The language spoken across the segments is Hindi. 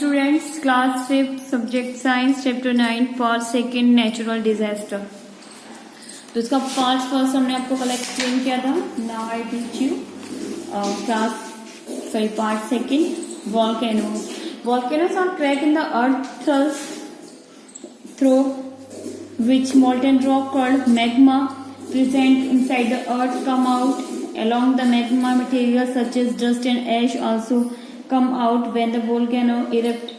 Students, class 5 subject science chapter 9 part second natural disaster. तो इसका पार्ट फर्स्ट हमने आपको कल एक्सप्लेन किया था। Now I teach you part second volcanoes. Volcanoes are crack in the earth through which molten rock called magma present inside the earth come out. Along the magma material such as dust and ash also come out when the volcano erupts.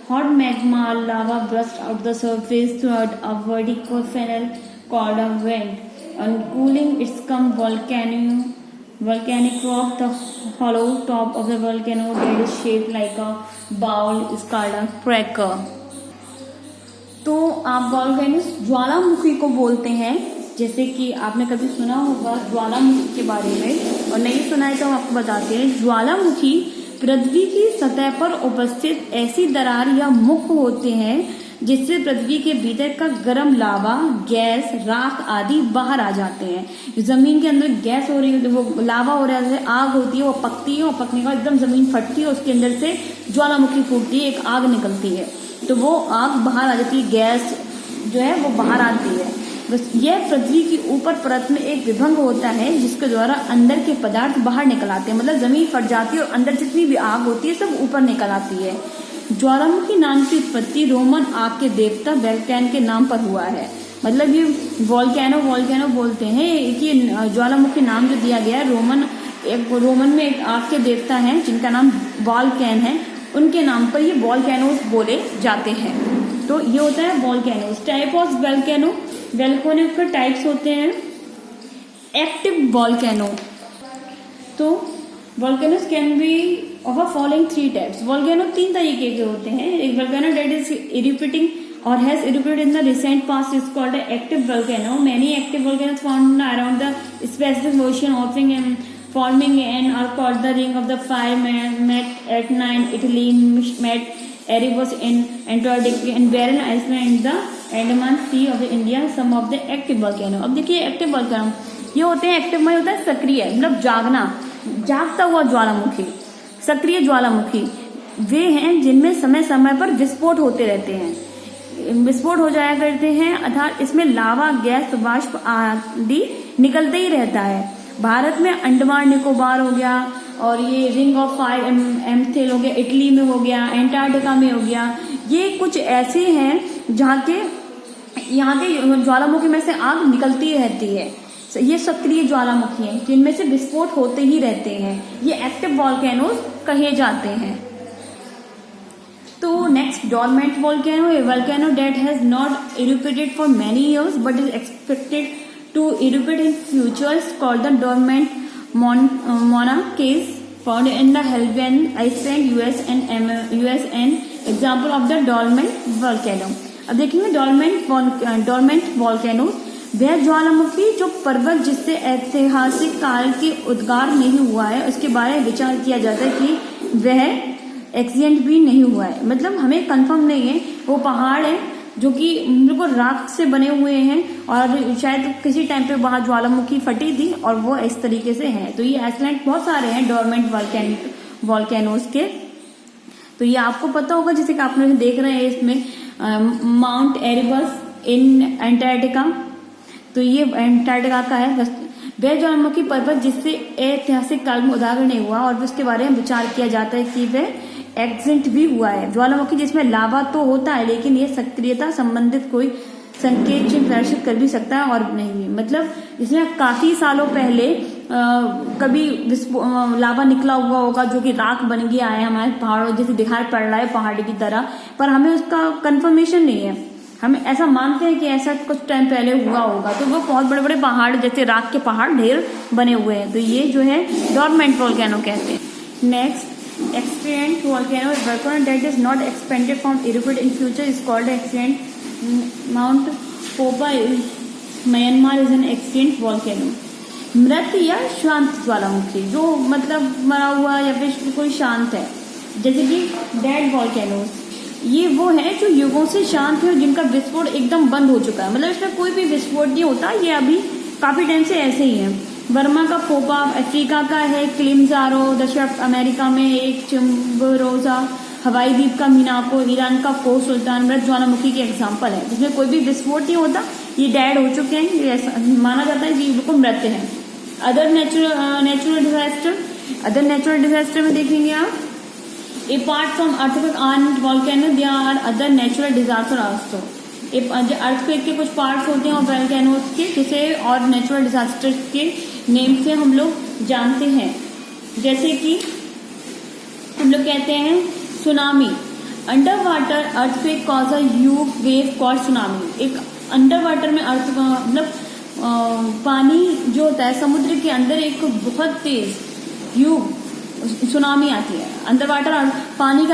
Hot magma or lava bursts out the surface through a vertical funnel called a vent. On cooling, it's come volcanic rock. The hollow top of the volcano that is shaped like a bowl is called a crater. तो आप वॉल्केनोस ज्वालामुखी को बोलते हैं। जैसे कि आपने कभी सुना होगा ज्वालामुखी के बारे में, और नहीं सुना है तो हम आपको बताते हैं। ज्वालामुखी पृथ्वी की सतह पर उपस्थित ऐसी दरार या मुख होते हैं जिससे पृथ्वी के भीतर का गर्म लावा, गैस, राख आदि बाहर आ जाते हैं। जमीन के अंदर गैस हो रही है, वो लावा हो रहा है, आग होती है, वो पकती है और पकने के बाद एकदम जमीन फटती है, उसके अंदर से ज्वालामुखी फूटती है, एक आग निकलती है, तो वो आग बाहर आ जाती है, गैस जो है वो बाहर आती है। बस यह पृथ्वी की ऊपर परत में एक विभंग होता है जिसके द्वारा अंदर के पदार्थ बाहर निकल आते हैं। मतलब जमीन फट जाती है और अंदर जितनी भी आग होती है सब ऊपर निकल आती है। ज्वालामुखी नाम की उत्पत्ति रोमन आग के देवता वोल्कैन के नाम पर हुआ है। मतलब ये वोल्केनो बोलते हैं कि ज्वालामुखी नाम जो दिया गया है, रोमन में एक आग के देवता हैं जिनका नाम वोल्कैन है, उनके नाम पर ये वॉल्केनोस बोले जाते हैं। तो ये होता है वॉल्केनोस। टाइप ऑफ वोल्केनो के टाइप्स होते हैं। एक्टिव वॉल्केनो, तो volcanoes can be of a following 3 types. Volcano 3 तरीके के होते हैं। एक वॉल्केनो दैट इज इरिप्टेटिंग और has erupted in the recent past is called active volcano. Many active volcanoes found around the Pacific ocean offering and forming and are called the ring of the fire, met at 9 Italy, met Erebus in Antarctica and Barren Iceland in the Andaman Sea of the India. Some of the active volcano. अब देखिए एक्टिव वॉल्केनो ये होते हैं, एक्टिव में होता है सक्रिय, मतलब जागता हुआ ज्वालामुखी। सक्रिय ज्वालामुखी वे हैं जिनमें समय समय पर विस्फोट होते रहते हैं, विस्फोट हो जाया करते हैं, अर्थात इसमें लावा, गैस, वाष्प आदि निकलते ही रहता है। भारत में अंडमान निकोबार हो गया, और ये रिंग ऑफ फायर एम्थिल हो गया, इटली में हो गया, एंटार्क्टिका में हो गया। ये कुछ ऐसे हैं जहाँ के ज्वालामुखी में से आग निकलती रहती है। ये सक्रिय ज्वालामुखी हैं जिनमें से विस्फोट होते ही रहते हैं। ये एक्टिव वॉल्केनोस कहे जाते हैं। तो next dormant volcano, a volcano that has not erupted for many years but is expected to erupt in future is called the dormant monarchies found in the Helvin Iceland, US and example of the dormant volcano। अब देखेंगे डोरमेंट वॉल्केनो वह ज्वालामुखी जो पर्वत जिससे ऐतिहासिक काल के उद्गार नहीं हुआ है, उसके बारे में विचार किया जाता है कि वह एक्सीडेंट भी नहीं हुआ है। मतलब हमें कंफर्म नहीं है, वो पहाड़ है जो कि बिल्कुल राख से बने हुए हैं और शायद किसी टाइम पे वहां ज्वालामुखी फटी थी और वो इस तरीके से है। तो ये आइसलैंड बहुत सारे हैं डोरमेंट वॉल्केनोस के। तो ये आपको पता होगा, जैसे कि आपने देख रहे हैं इसमें माउंट एरेबस इन एंटार्क्टिका, तो ये एंटार्क्टिका का है। वह ज्वालामुखी पर्वत जिससे ऐतिहासिक काल में उजागर नहीं हुआ और उसके बारे में विचार किया जाता है कि वह एक्सिडेंट भी हुआ है। ज्वालामुखी जिसमें लावा तो होता है लेकिन ये सक्रियता संबंधित कोई संकेत चिन्ह प्रदर्शित कर भी सकता है और नहीं भी। मतलब इसमें काफी सालों पहले कभी लावा निकला हुआ होगा जो कि राख बन गया है हमारे पहाड़ों जैसे दिखाई पड़ रहा है पहाड़ी की तरह, पर हमें उसका कंफर्मेशन नहीं है। हम ऐसा मानते हैं कि ऐसा कुछ टाइम पहले हुआ होगा। तो वो बहुत बड़े बड़े पहाड़ जैसे राख के पहाड़ ढेर बने हुए हैं, तो ये जो है डोरमेंट वॉल्केनो कहते हैं। Next extinct volcano, a volcano that is not expanded from erupted in future is called extinct। Mount Popa in Myanmar is an extinct volcano। मृत या शांत ज्वालामुखी, जो मतलब मरा हुआ या फिर कोई शांत है, जैसे कि डेड वॉल्केनोस, ये वो है जो युगों से शांत है और जिनका विस्फोट एकदम बंद हो चुका है। मतलब इसमें कोई भी विस्फोट नहीं होता, ये अभी काफी टाइम से ऐसे ही है। बर्मा का फोपा अफ्रीका का है, किलिमंजारो दक्षिण अमेरिका में, एक चिम्बोरोजा हवाई द्वीप का मीनाको, ईरान का कोह सुल्तान व्रत ज्वालामुखी के एग्जाम्पल है, जिसमें कोई भी विस्फोट नहीं होता, ये डेड हो चुके हैं, ये ऐसा माना जाता है कि ये बिल्कुल मृत है। अदर नेचुरल डिजास्टर में देखेंगे आप, apart from earthquake and volcano there are other natural disaster also। Earthquake के कुछ पार्ट्स होते हैं और वोल्केनोज के, जिसे और नेचुरल डिजास्टर के नेम से हम लोग जानते हैं। जैसे कि हम लोग कहते हैं tsunami, under water earthquake cause a huge wave called tsunami. एक अंडर वाटर में मतलब पानी जो होता है समुद्र के अंदर, एक बहुत तेज ह्यूज सुनामी आती है। अंडर वाटर पानी के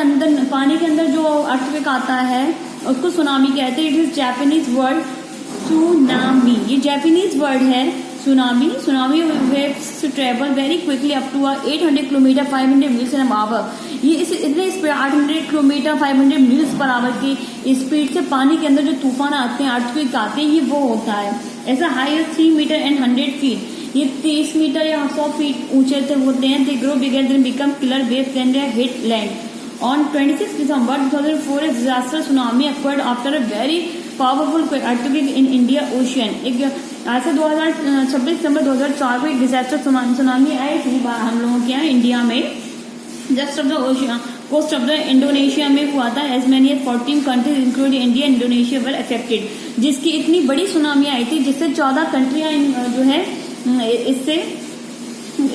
अंदर जो अर्थक्वेक आता है उसको सुनामी कहते हैं। It is Japanese word tsunami, ये जापानीज वर्ड है tsunami. Tsunami waves travel very quickly up to 800 kilometre 500 miles an hour. ये इतने speed 800 kilometre 500 miles per hour की स्पीड से पानी के अंदर जो तूफान आते हैं, अर्थक्वेक आते हैं, ये वो होता है। ऐसा हाई 3 मीटर एंड 100 फीट, ये 30 मीटर या 100 फीट ऊंचे होते हैं। They grow bigger than become killer wave can they hit land. On 26 December 2004, a disaster tsunami occurred after a very powerful earthquake in India Ocean। एक ऐसे 26 दिसंबर 2004 को एक डिजास्टर सुनामी आई थी हम लोगों के यहाँ इंडिया में, just off the ocean coast of the Indonesia में हुआ था। As many as 14 countries including India Indonesia were affected, जिसकी इतनी बड़ी सुनामी आई थी जिससे 14 कंट्रियां जो है इससे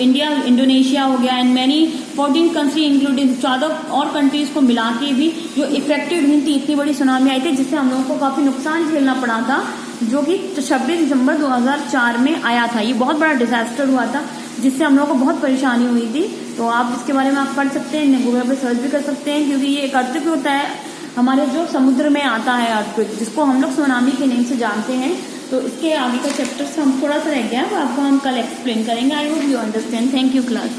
इंडिया इंडोनेशिया हो गया एंड मैनी 14 कंट्री इंक्लूडिंग 14 और कंट्रीज को मिला के भी जो इफेक्टेड हुई थी। इतनी बड़ी सुनामी आई थी जिससे हम लोगों को काफी नुकसान झेलना पड़ा था, जो कि 26 दिसंबर 2004 में आया था। ये बहुत बड़ा डिजास्टर हुआ था जिससे हम लोगों को बहुत परेशानी हुई थी। तो आप इसके बारे में आप पढ़ सकते हैं, गूगल पे सर्च भी कर सकते हैं, क्योंकि ये एक अर्थक्वेक होता है हमारे जो समुद्र में आता है अर्थक्वेक, जिसको हम लोग सुनामी के नेम से जानते हैं। तो इसके आगे का चैप्टर हम थोड़ा सा रह गया, आपको हम कल एक्सप्लेन करेंगे। I hope you understand. Thank you class.